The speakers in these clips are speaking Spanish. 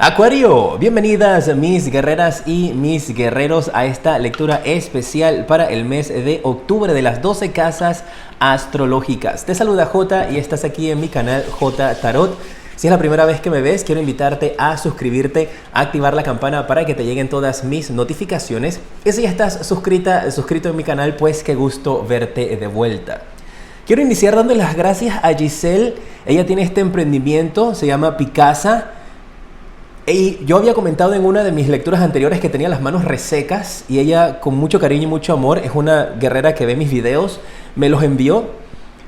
Acuario, bienvenidas mis guerreras y mis guerreros a esta lectura especial para el mes de octubre de las 12 casas astrológicas. Te saluda Jota y estás aquí en mi canal Jota Tarot. Si es la primera vez que me ves, quiero invitarte a suscribirte, a activar la campana para que te lleguen todas mis notificaciones. Y si ya estás suscrito en mi canal, pues qué gusto verte de vuelta. Quiero iniciar dando las gracias a Giselle. Ella tiene este emprendimiento, se llama Picasa. Y yo había comentado en una de mis lecturas anteriores que tenía las manos resecas y ella con mucho cariño y mucho amor, es una guerrera que ve mis videos, me los envió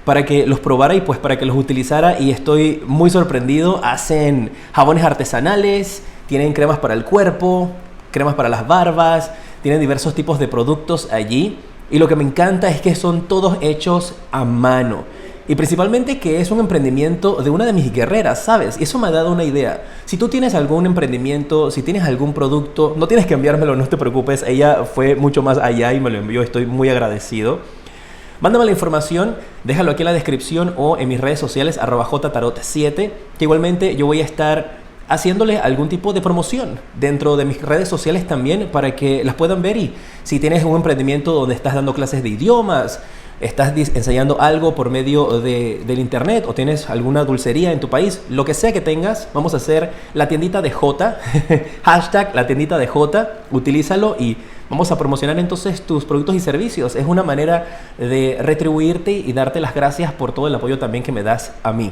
para que los probara y pues para que los utilizara y estoy muy sorprendido. Hacen jabones artesanales, tienen cremas para el cuerpo, cremas para las barbas, tienen diversos tipos de productos allí y lo que me encanta es que son todos hechos a mano. Y principalmente que es un emprendimiento de una de mis guerreras, ¿sabes? Y eso me ha dado una idea. Si tú tienes algún emprendimiento, si tienes algún producto, no tienes que enviármelo, no te preocupes. Ella fue mucho más allá y me lo envió, estoy muy agradecido. Mándame la información, déjalo aquí en la descripción o en mis redes sociales, @jtarot7, que igualmente yo voy a estar haciéndole algún tipo de promoción dentro de mis redes sociales también para que las puedan ver. Y si tienes un emprendimiento donde estás dando clases de idiomas, estás enseñando algo por medio del internet o tienes alguna dulcería en tu país, lo que sea que tengas, vamos a hacer la tiendita de Jota, hashtag la tiendita de Jota, utilízalo y vamos a promocionar entonces tus productos y servicios. Es una manera de retribuirte y darte las gracias por todo el apoyo también que me das a mí.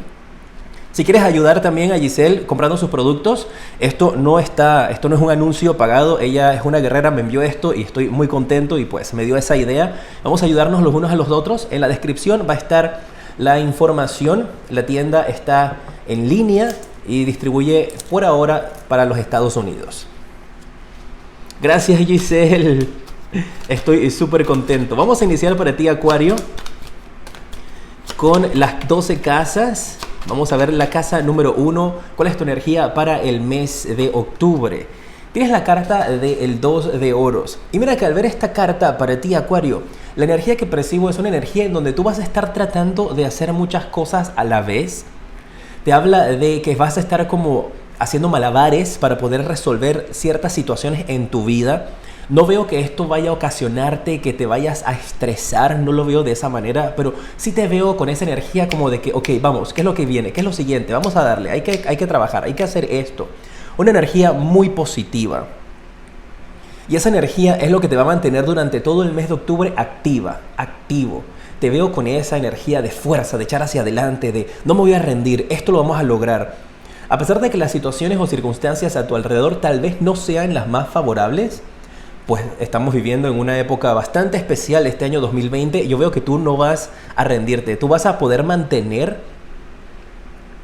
Si quieres ayudar también a Giselle comprando sus productos, esto no es un anuncio pagado, ella es una guerrera, me envió esto y estoy muy contento y pues me dio esa idea. Vamos a ayudarnos los unos a los otros. En la descripción va a estar la información, la tienda está en línea y distribuye por ahora para los Estados Unidos. Gracias Giselle, estoy súper contento. Vamos a iniciar para ti Acuario con las 12 casas. Vamos a ver la casa número 1. ¿Cuál es tu energía para el mes de octubre? Tienes la carta del 2 de oros. Y mira que al ver esta carta para ti, Acuario, la energía que percibo es una energía en donde tú vas a estar tratando de hacer muchas cosas a la vez. Te habla de que vas a estar como haciendo malabares para poder resolver ciertas situaciones en tu vida. No veo que esto vaya a ocasionarte que te vayas a estresar, no lo veo de esa manera, pero sí te veo con esa energía como de que, ok, vamos, ¿qué es lo que viene? ¿Qué es lo siguiente? Vamos a darle, hay que trabajar, hay que hacer esto. Una energía muy positiva. Y esa energía es lo que te va a mantener durante todo el mes de octubre activo. Te veo con esa energía de fuerza, de echar hacia adelante, de no me voy a rendir, esto lo vamos a lograr. A pesar de que las situaciones o circunstancias a tu alrededor tal vez no sean las más favorables, pues estamos viviendo en una época bastante especial este año 2020. Yo veo que tú no vas a rendirte. Tú vas a poder mantener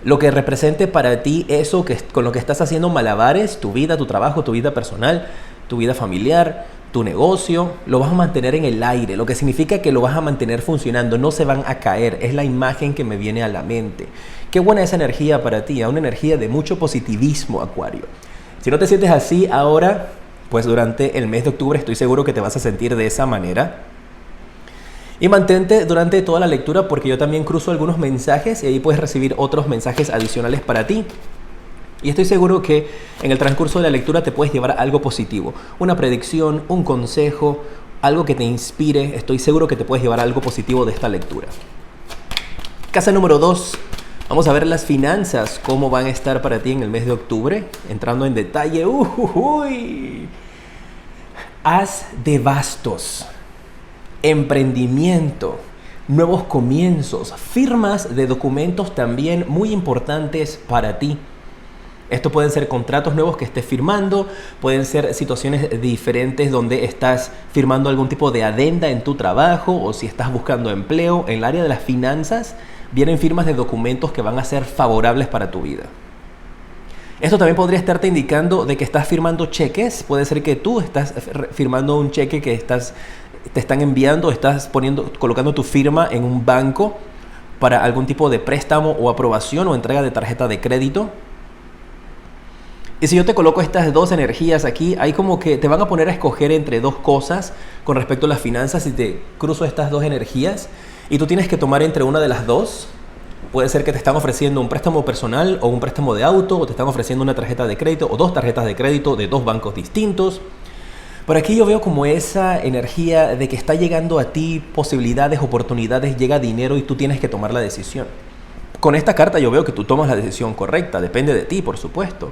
lo que represente para ti eso con lo que estás haciendo malabares, tu vida, tu trabajo, tu vida personal, tu vida familiar, tu negocio. Lo vas a mantener en el aire, lo que significa que lo vas a mantener funcionando. No se van a caer. Es la imagen que me viene a la mente. Qué buena esa energía para ti. Una energía de mucho positivismo, Acuario. Si no te sientes así ahora, pues durante el mes de octubre estoy seguro que te vas a sentir de esa manera. Y mantente durante toda la lectura porque yo también cruzo algunos mensajes y ahí puedes recibir otros mensajes adicionales para ti. Y estoy seguro que en el transcurso de la lectura te puedes llevar algo positivo. Una predicción, un consejo, algo que te inspire. Estoy seguro que te puedes llevar algo positivo de esta lectura. Casa número 2. Vamos a ver las finanzas, cómo van a estar para ti en el mes de octubre. Entrando en detalle. As de bastos. Emprendimiento. Nuevos comienzos. Firmas de documentos también muy importantes para ti. Esto pueden ser contratos nuevos que estés firmando. Pueden ser situaciones diferentes donde estás firmando algún tipo de adenda en tu trabajo. O si estás buscando empleo en el área de las finanzas. Vienen firmas de documentos que van a ser favorables para tu vida. Esto también podría estarte indicando de que estás firmando cheques. Puede ser que tú estás firmando un cheque que te están enviando, estás colocando tu firma en un banco para algún tipo de préstamo o aprobación o entrega de tarjeta de crédito. Y si yo te coloco estas dos energías aquí, hay como que te van a poner a escoger entre dos cosas con respecto a las finanzas y te cruzo estas dos energías. Y tú tienes que tomar entre una de las dos. Puede ser que te están ofreciendo un préstamo personal o un préstamo de auto, o te están ofreciendo una tarjeta de crédito o dos tarjetas de crédito de dos bancos distintos. Por aquí yo veo como esa energía de que está llegando a ti posibilidades, oportunidades, llega dinero y tú tienes que tomar la decisión. Con esta carta yo veo que tú tomas la decisión correcta, depende de ti, por supuesto.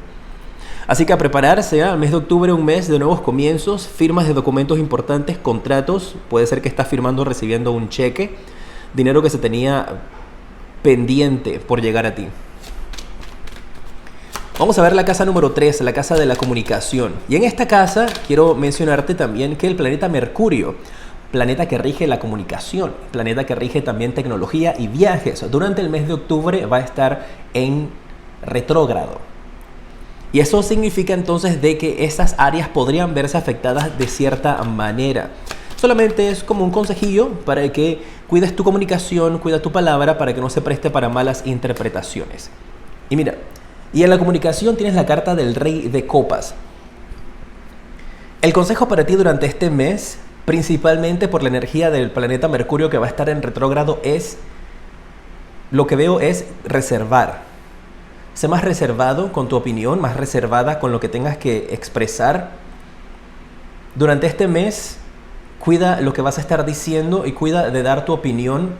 Así que a prepararse, al mes de octubre, un mes de nuevos comienzos, firmas de documentos importantes, contratos, puede ser que estás firmando o recibiendo un cheque, dinero que se tenía pendiente por llegar a ti. Vamos a ver la casa número 3, la casa de la comunicación. Y en esta casa quiero mencionarte también que el planeta Mercurio, planeta que rige la comunicación, planeta que rige también tecnología y viajes, durante el mes de octubre va a estar en retrógrado. Y eso significa entonces de que esas áreas podrían verse afectadas de cierta manera. Solamente es como un consejillo para que cuides tu comunicación, cuida tu palabra para que no se preste para malas interpretaciones. Y mira, y en la comunicación tienes la carta del Rey de Copas. El consejo para ti durante este mes, principalmente por la energía del planeta Mercurio que va a estar en retrógrado, es, lo que veo es reservar. Sé más reservado con tu opinión, más reservada con lo que tengas que expresar. Durante este mes, cuida lo que vas a estar diciendo y cuida de dar tu opinión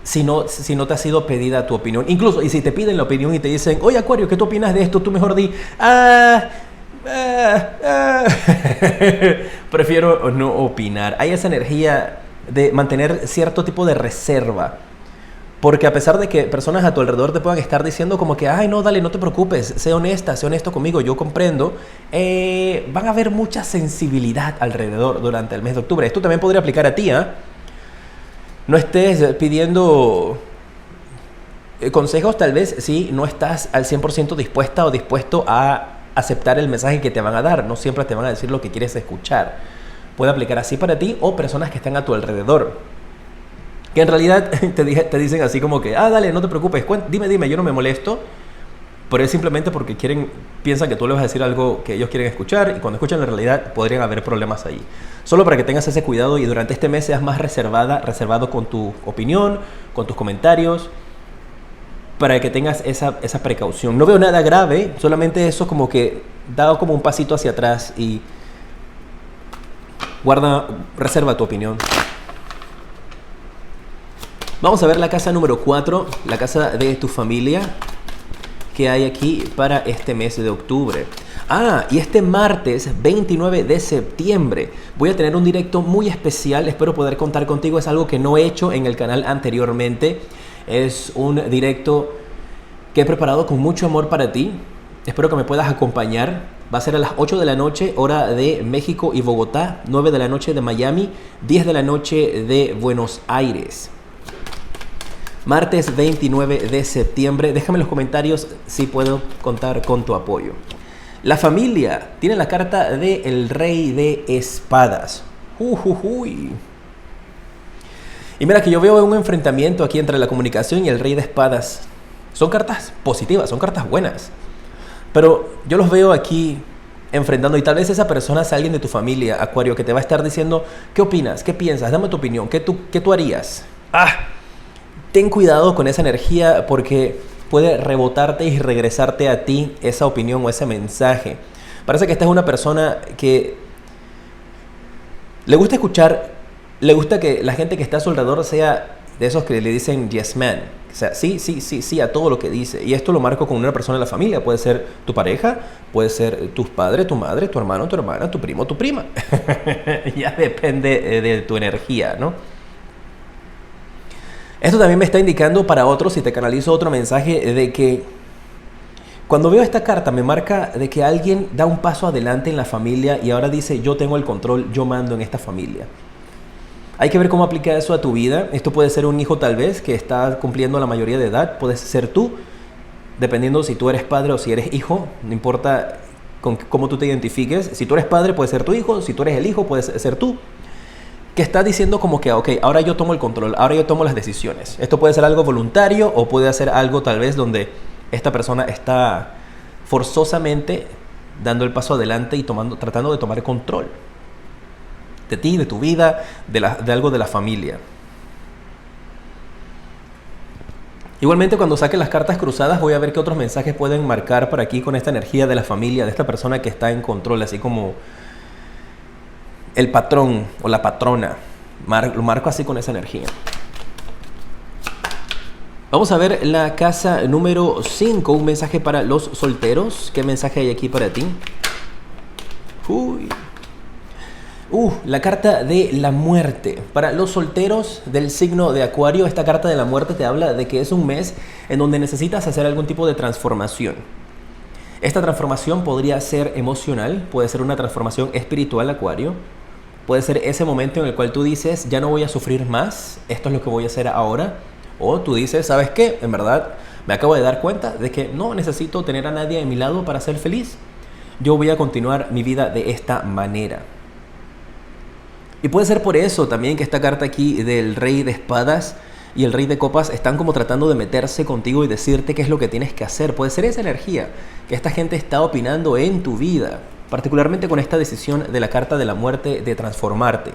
si no te ha sido pedida tu opinión. Incluso, y si te piden la opinión y te dicen, oye Acuario, ¿qué tú opinas de esto? Tú mejor di, prefiero no opinar. Hay esa energía de mantener cierto tipo de reserva. Porque a pesar de que personas a tu alrededor te puedan estar diciendo como que, ay, no, dale, no te preocupes, sé honesta, sé honesto conmigo, yo comprendo, van a haber mucha sensibilidad alrededor durante el mes de octubre. Esto también podría aplicar a ti, ¿eh? No estés pidiendo consejos, tal vez, si no estás al 100% dispuesta o dispuesto a aceptar el mensaje que te van a dar. No siempre te van a decir lo que quieres escuchar. Puede aplicar así para ti o personas que están a tu alrededor, que en realidad te dicen así como que, dale, no te preocupes, dime, yo no me molesto, pero es simplemente porque piensan que tú le vas a decir algo que ellos quieren escuchar, y cuando escuchan la realidad podrían haber problemas ahí. Solo para que tengas ese cuidado y durante este mes seas más reservado con tu opinión, con tus comentarios, para que tengas esa precaución. No veo nada grave, solamente eso como que dado como un pasito hacia atrás y reserva tu opinión. Vamos a ver la casa número 4, la casa de tu familia, que hay aquí para este mes de octubre. Y este martes 29 de septiembre voy a tener un directo muy especial, espero poder contar contigo, es algo que no he hecho en el canal anteriormente, es un directo que he preparado con mucho amor para ti, espero que me puedas acompañar. Va a ser a las 8 de la noche, hora de México y Bogotá, 9 de la noche de Miami, 10 de la noche de Buenos Aires. Martes 29 de septiembre. Déjame en los comentarios si puedo contar con tu apoyo. La familia tiene la carta del Rey de Espadas. Y mira que yo veo un enfrentamiento aquí entre la comunicación y el Rey de Espadas. Son cartas positivas, son cartas buenas. Pero yo los veo aquí enfrentando, y tal vez esa persona sea alguien de tu familia, Acuario, que te va a estar diciendo, ¿qué opinas? ¿Qué piensas? Dame tu opinión. ¿Qué tú harías? Ten cuidado con esa energía porque puede rebotarte y regresarte a ti esa opinión o ese mensaje. Parece que esta es una persona que le gusta escuchar, le gusta que la gente que está a su alrededor sea de esos que le dicen yes man. O sea, sí a todo lo que dice. Y esto lo marco con una persona de la familia. Puede ser tu pareja, puede ser tus padres, tu madre, tu hermano, tu hermana, tu primo, tu prima. Ya depende de tu energía, ¿no? Esto también me está indicando para otros, si te canalizo otro mensaje, de que cuando veo esta carta me marca de que alguien da un paso adelante en la familia y ahora dice, yo tengo el control, yo mando en esta familia. Hay que ver cómo aplica eso a tu vida. Esto puede ser un hijo tal vez que está cumpliendo la mayoría de edad, puedes ser tú, dependiendo si tú eres padre o si eres hijo, no importa cómo tú te identifiques. Si tú eres padre puede ser tu hijo, si tú eres el hijo puedes ser tú. Que está diciendo como que, ok, ahora yo tomo el control, ahora yo tomo las decisiones. Esto puede ser algo voluntario o puede ser algo tal vez donde esta persona está forzosamente dando el paso adelante y tratando de tomar control de ti, de tu vida, de algo de la familia. Igualmente, cuando saque las cartas cruzadas, voy a ver qué otros mensajes pueden marcar por aquí con esta energía de la familia, de esta persona que está en control, así como el patrón o la patrona. Lo marco así con esa energía. Vamos a ver la casa número 5, un mensaje para los solteros. ¿Qué mensaje hay aquí para ti? Uy. La carta de la muerte. Para los solteros del signo de Acuario, esta carta de la muerte te habla de que es un mes en donde necesitas hacer algún tipo de transformación. Esta transformación podría ser emocional, puede ser una transformación espiritual, Acuario. Puede ser ese momento en el cual tú dices, ya no voy a sufrir más, esto es lo que voy a hacer ahora. O tú dices, ¿sabes qué? En verdad, me acabo de dar cuenta de que no necesito tener a nadie a mi lado para ser feliz. Yo voy a continuar mi vida de esta manera. Y puede ser por eso también que esta carta aquí del Rey de Espadas y el Rey de Copas están como tratando de meterse contigo y decirte qué es lo que tienes que hacer. Puede ser esa energía que esta gente está opinando en tu vida, particularmente con esta decisión de la carta de la muerte de transformarte.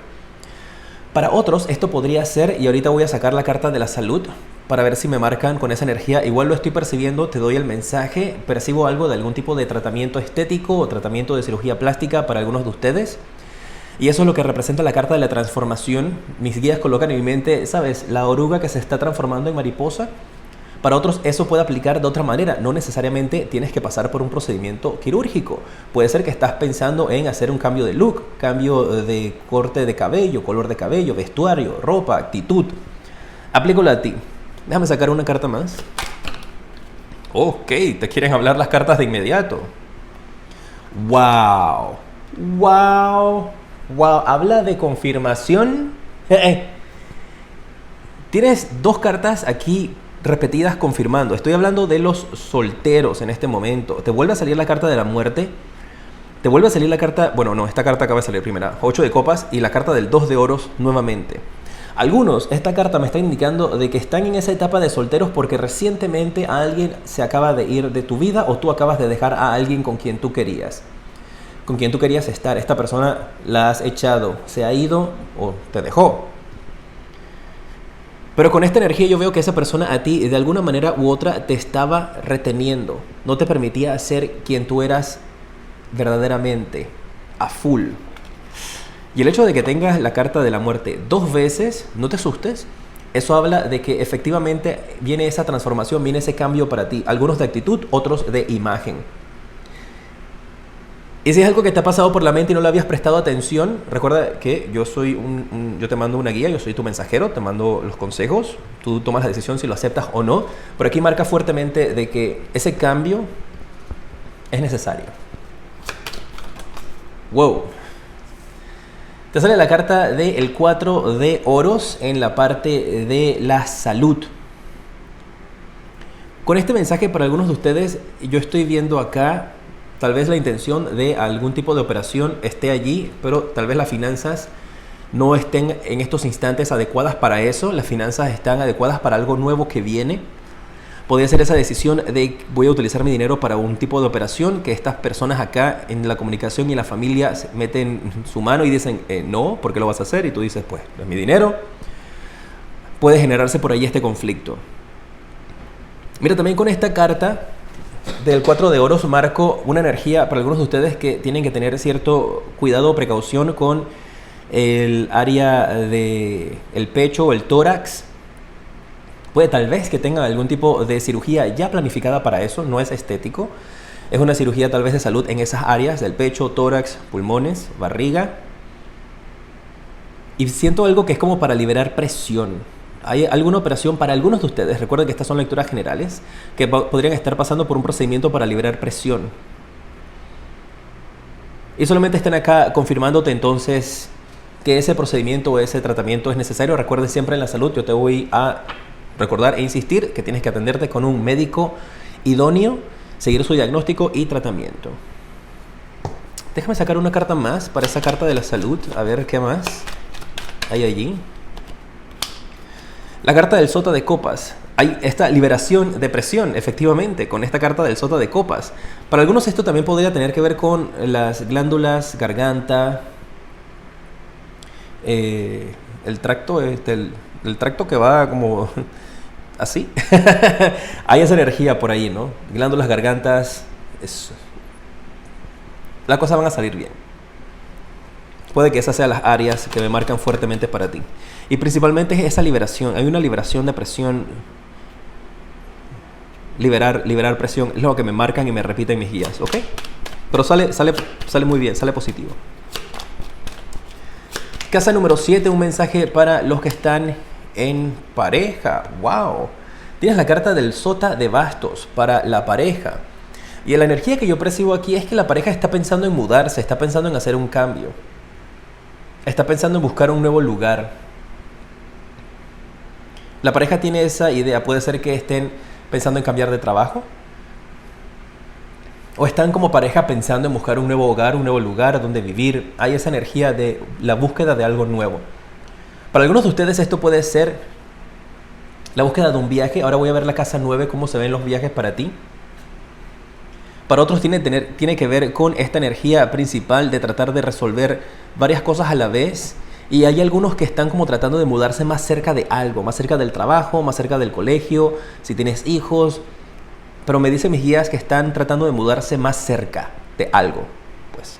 Para otros esto podría ser, y ahorita voy a sacar la carta de la salud para ver si me marcan con esa energía. Igual lo estoy percibiendo, te doy el mensaje, percibo algo de algún tipo de tratamiento estético o tratamiento de cirugía plástica para algunos de ustedes. Y eso es lo que representa la carta de la transformación. Mis guías colocan en mi mente, ¿sabes? La oruga que se está transformando en mariposa. Para otros eso puede aplicar de otra manera. No necesariamente tienes que pasar por un procedimiento quirúrgico. Puede ser que estás pensando en hacer un cambio de look, cambio de corte de cabello, color de cabello, vestuario, ropa, actitud. Aplícalo a ti. Déjame sacar una carta más. Ok, te quieren hablar las cartas de inmediato. ¡Wow! ¡Wow! ¡Wow! Habla de confirmación. Tienes dos cartas aquí repetidas confirmando. Estoy hablando de los solteros en este momento. Te vuelve a salir la carta de la muerte. Te vuelve a salir la carta... Bueno, no, esta carta acaba de salir primera. 8 de copas y la carta del 2 de oros nuevamente. Algunos, esta carta me está indicando de que están en esa etapa de solteros porque recientemente alguien se acaba de ir de tu vida o tú acabas de dejar a alguien con quien tú querías. Con quien tú querías estar. Esta persona la has echado, se ha ido o te dejó. Pero con esta energía yo veo que esa persona a ti de alguna manera u otra te estaba reteniendo. No te permitía ser quien tú eras verdaderamente, a full. Y el hecho de que tengas la carta de la muerte 2 veces, no te asustes. Eso habla de que efectivamente viene esa transformación, viene ese cambio para ti. Algunos de actitud, otros de imagen. Y si es algo que te ha pasado por la mente y no le habías prestado atención, recuerda que yo soy yo te mando una guía, yo soy tu mensajero, te mando los consejos, tú tomas la decisión si lo aceptas o no, pero aquí marca fuertemente de que ese cambio es necesario. Wow. Te sale la carta del 4 de oros en la parte de la salud. Con este mensaje para algunos de ustedes, yo estoy viendo acá tal vez la intención de algún tipo de operación esté allí, pero tal vez las finanzas no estén en estos instantes adecuadas para eso. Las finanzas están adecuadas para algo nuevo que viene. Podría ser esa decisión de voy a utilizar mi dinero para un tipo de operación, que estas personas acá en la comunicación y en la familia meten su mano y dicen no, ¿por qué lo vas a hacer? Y tú dices, pues, no es mi dinero. Puede generarse por ahí este conflicto. Mira, también con esta carta del 4 de oros marco una energía para algunos de ustedes que tienen que tener cierto cuidado o precaución con el área del pecho o el tórax. Puede tal vez que tengan algún tipo de cirugía ya planificada para eso, no es estético. Es una cirugía tal vez de salud en esas áreas del pecho, tórax, pulmones, barriga. Y siento algo que es como para liberar presión. Hay alguna operación para algunos de ustedes, recuerden que estas son lecturas generales, que podrían estar pasando por un procedimiento para liberar presión. Y solamente están acá confirmándote entonces que ese procedimiento o ese tratamiento es necesario. Recuerden siempre en la salud, yo te voy a recordar e insistir que tienes que atenderte con un médico idóneo, seguir su diagnóstico y tratamiento. Déjame sacar una carta más para esa carta de la salud, a ver qué más hay allí. La carta del sota de copas. Hay esta liberación de presión, efectivamente, con esta carta del sota de copas. Para algunos esto también podría tener que ver con las glándulas, garganta, el tracto que va como así. Hay esa energía por ahí, ¿no? Glándulas, gargantas, las cosas van a salir bien. Puede que esas sean las áreas que me marcan fuertemente para ti. Y principalmente es esa liberación. Hay una liberación de presión. Liberar presión es lo que me marcan y me repiten mis guías, ¿ok? Pero sale muy bien, sale positivo. Casa número 7, un mensaje para los que están en pareja. ¡Wow! Tienes la carta del Sota de Bastos para la pareja. Y la energía que yo percibo aquí es que la pareja está pensando en mudarse, está pensando en hacer un cambio. Está pensando en buscar un nuevo lugar. La pareja tiene esa idea. Puede ser que estén pensando en cambiar de trabajo. O están como pareja pensando en buscar un nuevo hogar, un nuevo lugar donde vivir. Hay esa energía de la búsqueda de algo nuevo. Para algunos de ustedes esto puede ser la búsqueda de un viaje. Ahora voy a ver la casa 9, cómo se ven los viajes para ti. Para otros tiene que ver con esta energía principal de tratar de resolver varias cosas a la vez. Y hay algunos que están como tratando de mudarse más cerca de algo, más cerca del trabajo, más cerca del colegio, si tienes hijos. Pero me dicen mis guías que están tratando de mudarse más cerca de algo. Pues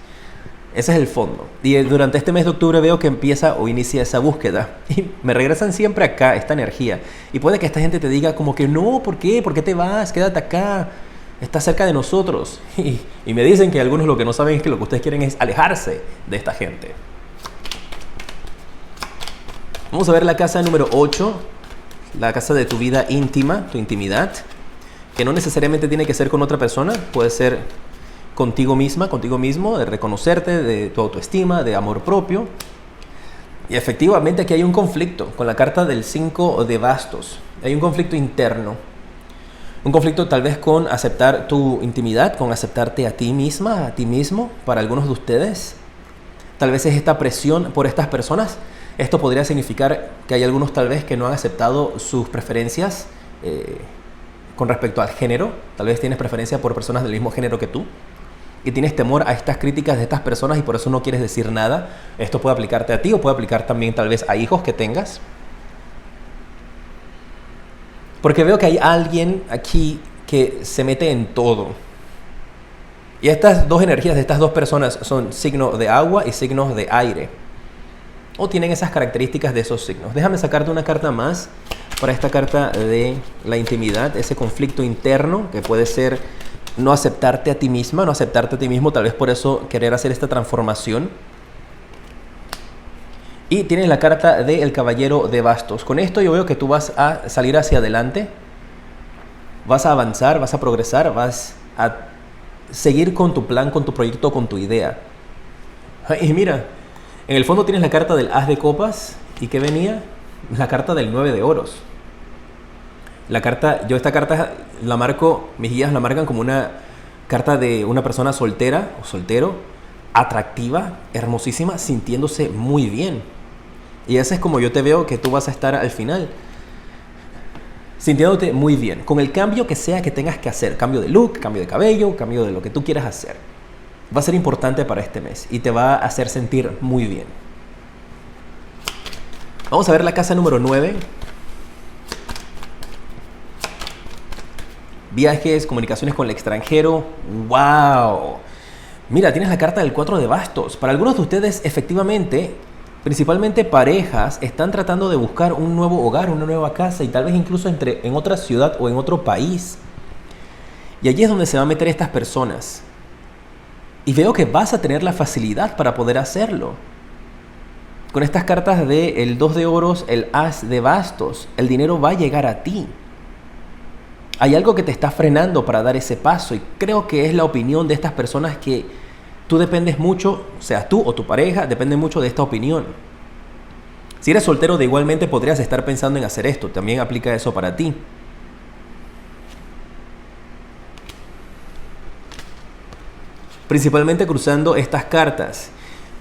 ese es el fondo. Y durante este mes de octubre veo que empieza o inicia esa búsqueda. Y me regresan siempre acá, esta energía. Y puede que esta gente te diga como que no, ¿por qué? ¿Por qué te vas? Quédate acá. Está cerca de nosotros. Y me dicen que algunos lo que no saben es que lo que ustedes quieren es alejarse de esta gente. Vamos a ver la casa número 8, la casa de tu vida íntima, tu intimidad, que no necesariamente tiene que ser con otra persona, puede ser contigo misma, contigo mismo, de reconocerte, de tu autoestima, de amor propio. Y efectivamente aquí hay un conflicto con la carta del 5 de bastos. Hay un conflicto interno. Un conflicto tal vez con aceptar tu intimidad, con aceptarte a ti misma, a ti mismo, para algunos de ustedes. Tal vez es esta presión por estas personas. Esto podría significar que hay algunos tal vez que no han aceptado sus preferencias con respecto al género. Tal vez tienes preferencia por personas del mismo género que tú y tienes temor a estas críticas de estas personas y por eso no quieres decir nada. Esto puede aplicarte a ti o puede aplicar también tal vez a hijos que tengas. Porque veo que hay alguien aquí que se mete en todo. Y estas dos energías de estas dos personas son signos de agua y signos de aire. O tienen esas características de esos signos. Déjame sacarte una carta más para esta carta de la intimidad, ese conflicto interno que puede ser no aceptarte a ti misma, no aceptarte a ti mismo, tal vez por eso querer hacer esta transformación. Y tienes la carta del Caballero de Bastos. Con esto yo veo que tú vas a salir hacia adelante, vas a avanzar, vas a progresar, vas a seguir con tu plan, con tu proyecto, con tu idea. Y mira, en el fondo tienes la carta del As de Copas. ¿Y qué venía? La carta del 9 de Oros. Yo esta carta la marco, mis guías la marcan como una carta de una persona soltera o soltero, atractiva, hermosísima, sintiéndose muy bien. Y ese es como yo te veo que tú vas a estar al final, sintiéndote muy bien, con el cambio que sea que tengas que hacer, cambio de look, cambio de cabello, cambio de lo que tú quieras hacer. Va a ser importante para este mes y te va a hacer sentir muy bien. Vamos a ver la casa número 9. Viajes, comunicaciones con el extranjero. ¡Wow! Mira, tienes la carta del 4 de bastos. Para algunos de ustedes, efectivamente, principalmente parejas, están tratando de buscar un nuevo hogar, una nueva casa y tal vez incluso en otra ciudad o en otro país. Y allí es donde se van a meter estas personas. Y veo que vas a tener la facilidad para poder hacerlo. Con estas cartas de el 2 de oros, el As de bastos, el dinero va a llegar a ti. Hay algo que te está frenando para dar ese paso y creo que es la opinión de estas personas que tú dependes mucho, seas tú o tu pareja, depende mucho de esta opinión. Si eres soltero, de igualmente podrías estar pensando en hacer esto. También aplica eso para ti. Principalmente cruzando estas cartas.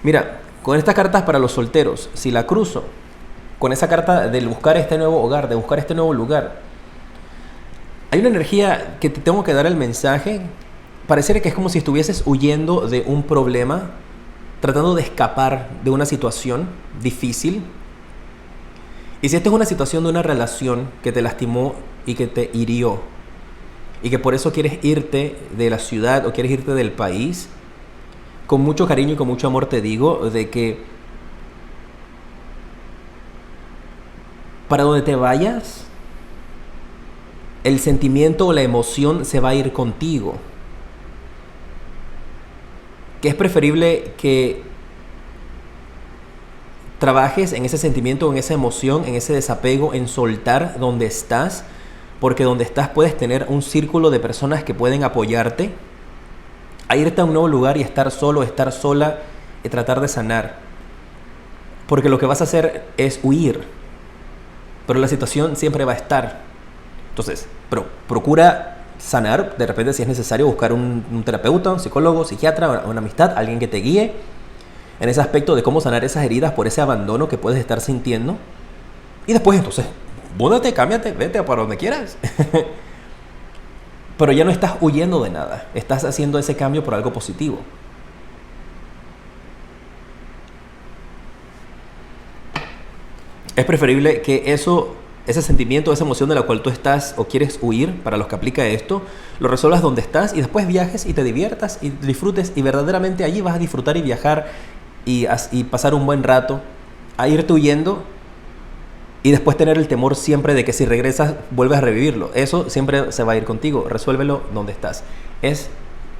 Mira, con estas cartas para los solteros, si la cruzo con esa carta del buscar este nuevo hogar, de buscar este nuevo lugar, hay una energía que te tengo que dar el mensaje. Pareciera que es como si estuvieses huyendo de un problema, tratando de escapar de una situación difícil. Y si esta es una situación de una relación que te lastimó y que te hirió, y que por eso quieres irte de la ciudad o quieres irte del país, con mucho cariño y con mucho amor te digo de que para donde te vayas, el sentimiento o la emoción se va a ir contigo. Que es preferible que trabajes en ese sentimiento, en esa emoción, en ese desapego, en soltar donde estás, porque donde estás puedes tener un círculo de personas que pueden apoyarte, a irte a un nuevo lugar y estar solo, estar sola y tratar de sanar. Porque lo que vas a hacer es huir, pero la situación siempre va a estar. Entonces, procura sanar, de repente si es necesario buscar un terapeuta, un psicólogo, psiquiatra, una amistad, alguien que te guíe en ese aspecto de cómo sanar esas heridas por ese abandono que puedes estar sintiendo. Y después entonces, múdate, cámbiate, vete a para donde quieras. Pero ya no estás huyendo de nada, estás haciendo ese cambio por algo positivo. Es preferible que ese sentimiento, esa emoción de la cual tú estás o quieres huir, para los que aplica esto, lo resuelvas donde estás y después viajes y te diviertas y disfrutes y verdaderamente allí vas a disfrutar y viajar y pasar un buen rato, a irte huyendo y después tener el temor siempre de que si regresas vuelves a revivirlo. Eso siempre se va a ir contigo. Resuélvelo donde estás. Es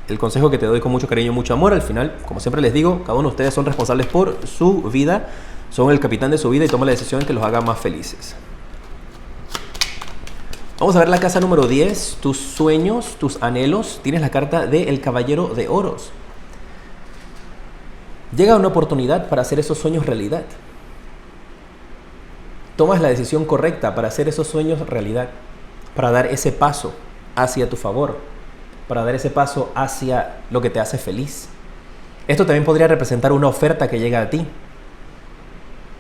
el consejo que te doy con mucho cariño y mucho amor. Al final, como siempre les digo, cada uno de ustedes son responsables por su vida, son el capitán de su vida y toma la decisión que los haga más felices. Vamos a ver la casa número 10, tus sueños, tus anhelos. Tienes la carta del Caballero de Oros. Llega una oportunidad para hacer esos sueños realidad. Tomas la decisión correcta para hacer esos sueños realidad, para dar ese paso hacia tu favor, para dar ese paso hacia lo que te hace feliz. Esto también podría representar una oferta que llega a ti.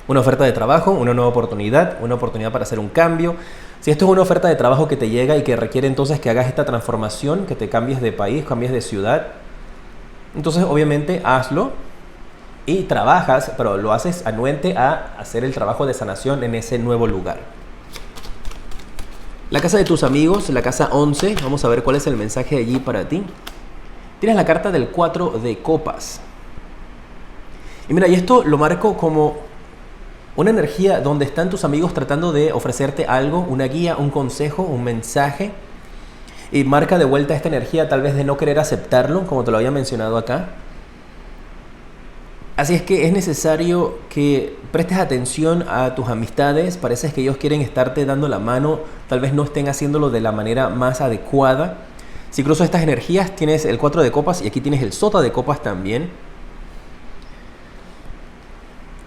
Una oferta de trabajo, una nueva oportunidad, una oportunidad para hacer un cambio. Si esto es una oferta de trabajo que te llega y que requiere entonces que hagas esta transformación, que te cambies de país, cambies de ciudad, entonces obviamente hazlo y trabajas, pero lo haces anuente a hacer el trabajo de sanación en ese nuevo lugar. La casa de tus amigos, la casa 11, vamos a ver cuál es el mensaje allí para ti. Tienes la carta del 4 de copas. Y mira, y esto lo marco como una energía donde están tus amigos tratando de ofrecerte algo, una guía, un consejo, un mensaje. Y marca de vuelta esta energía tal vez de no querer aceptarlo, como te lo había mencionado acá. Así es que es necesario que prestes atención a tus amistades. Parece que ellos quieren estarte dando la mano, tal vez no estén haciéndolo de la manera más adecuada. Si cruzo estas energías, tienes el 4 de copas y aquí tienes el sota de copas también.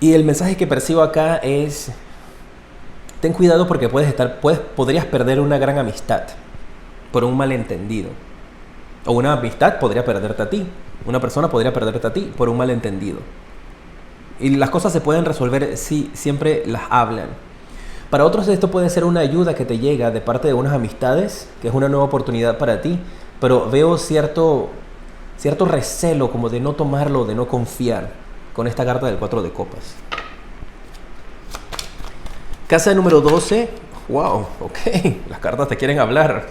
Y el mensaje que percibo acá es: ten cuidado porque podrías perder una gran amistad por un malentendido. O una amistad podría perderte a ti. Una persona podría perderte a ti por un malentendido. Y las cosas se pueden resolver si siempre las hablan. Para otros esto puede ser una ayuda que te llega de parte de unas amistades, que es una nueva oportunidad para ti, pero veo cierto recelo como de no tomarlo, de no confiar con esta carta del 4 de copas. Casa número 12. Wow, ok, las cartas te quieren hablar.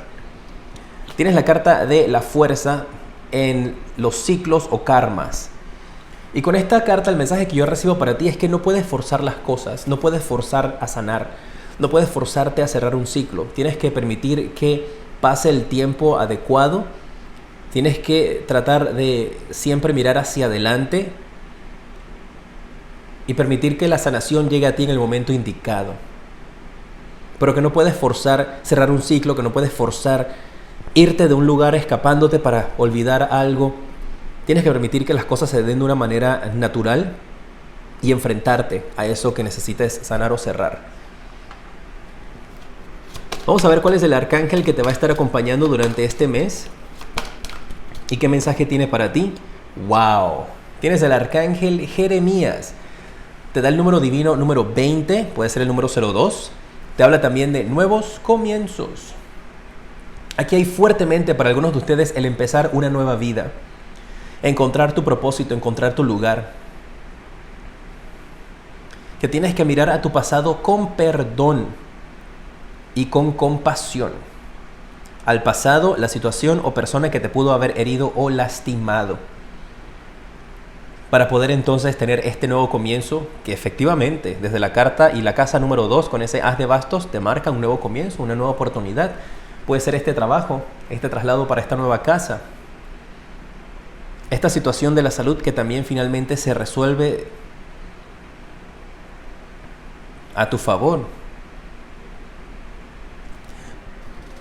Tienes la carta de la fuerza en los ciclos o karmas. Y con esta carta el mensaje que yo recibo para ti es que no puedes forzar las cosas, no puedes forzar a sanar, no puedes forzarte a cerrar un ciclo. Tienes que permitir que pase el tiempo adecuado, tienes que tratar de siempre mirar hacia adelante y permitir que la sanación llegue a ti en el momento indicado. Pero que no puedes forzar cerrar un ciclo, que no puedes forzar irte de un lugar escapándote para olvidar algo. Tienes que permitir que las cosas se den de una manera natural y enfrentarte a eso que necesites sanar o cerrar. Vamos a ver cuál es el arcángel que te va a estar acompañando durante este mes y qué mensaje tiene para ti. ¡Wow! Tienes el arcángel Jeremías. Te da el número divino número 20, puede ser el número 02. Te habla también de nuevos comienzos. Aquí hay fuertemente para algunos de ustedes el empezar una nueva vida, encontrar tu propósito, encontrar tu lugar. que tienes que mirar a tu pasado con perdón y con compasión. Al pasado, la situación o persona que te pudo haber herido o lastimado. Para poder entonces tener este nuevo comienzo que efectivamente desde la carta y la casa número 2 con ese as de bastos te marca un nuevo comienzo, una nueva oportunidad. Puede ser este trabajo, este traslado para esta nueva casa. Esta situación de la salud que también finalmente se resuelve a tu favor.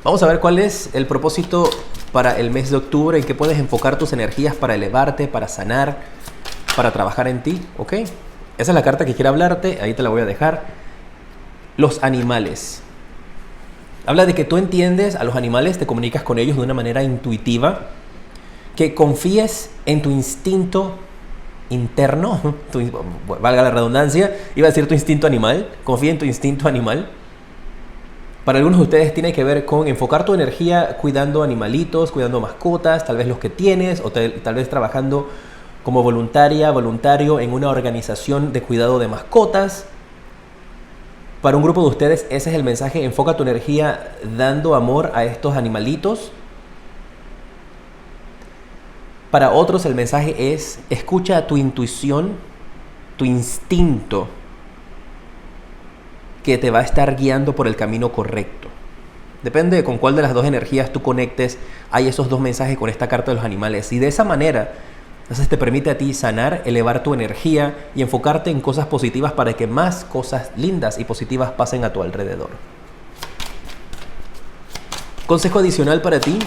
Vamos a ver cuál es el propósito para el mes de octubre, en qué puedes enfocar tus energías para elevarte, para sanar, para trabajar en ti, ¿ok? Esa es la carta que quiero hablarte, ahí te la voy a dejar. Los animales. Habla de que tú entiendes a los animales, te comunicas con ellos de una manera intuitiva, que confíes en tu instinto interno, valga la redundancia, iba a decir tu instinto animal, confía en tu instinto animal. Para algunos de ustedes tiene que ver con enfocar tu energía cuidando animalitos, cuidando mascotas, tal vez los que tienes, o tal vez trabajando como voluntario en una organización de cuidado de mascotas. Para un grupo de ustedes ese es el mensaje, enfoca tu energía dando amor a estos animalitos. Para otros el mensaje es, escucha tu intuición, tu instinto, que te va a estar guiando por el camino correcto. Depende de con cuál de las dos energías tú conectes, hay esos dos mensajes con esta carta de los animales. Y de esa manera, entonces te permite a ti sanar, elevar tu energía y enfocarte en cosas positivas para que más cosas lindas y positivas pasen a tu alrededor. Consejo adicional para ti.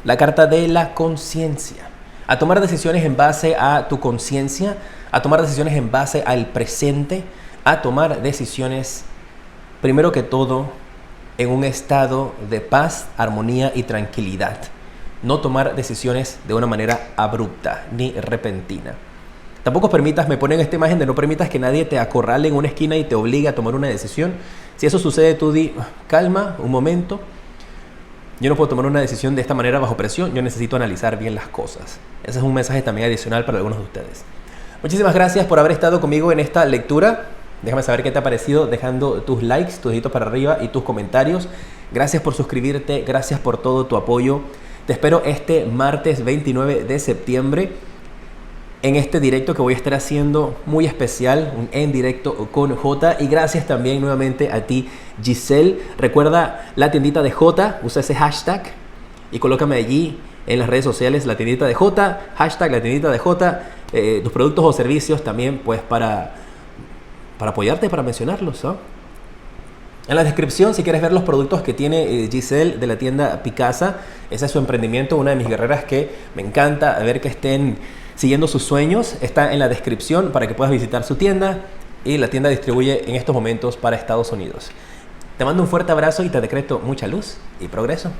La carta de la conciencia. A tomar decisiones en base a tu conciencia, a tomar decisiones en base al presente, a tomar decisiones, primero que todo, en un estado de paz, armonía y tranquilidad. No tomar decisiones de una manera abrupta ni repentina. Tampoco me ponen esta imagen de no permitas que nadie te acorrale en una esquina y te obligue a tomar una decisión. Si eso sucede, tú di, calma, un momento. Yo no puedo tomar una decisión de esta manera bajo presión, yo necesito analizar bien las cosas. Ese es un mensaje también adicional para algunos de ustedes. Muchísimas gracias por haber estado conmigo en esta lectura. Déjame saber qué te ha parecido dejando tus likes, tus deditos para arriba y tus comentarios. Gracias por suscribirte, gracias por todo tu apoyo. Te espero este martes 29 de septiembre en este directo que voy a estar haciendo muy especial, un en directo con Jota. Y gracias también nuevamente a ti, Giselle. Recuerda la tiendita de Jota, usa ese hashtag y colócame allí en las redes sociales la tiendita de Jota, hashtag la tiendita de Jota, tus productos o servicios también pues para apoyarte, para mencionarlos, ¿no? En la descripción, si quieres ver los productos que tiene Giselle de la tienda Picasa, ese es su emprendimiento, una de mis guerreras que me encanta ver que estén siguiendo sus sueños, está en la descripción para que puedas visitar su tienda y la tienda distribuye en estos momentos para Estados Unidos. Te mando un fuerte abrazo y te decreto mucha luz y progreso.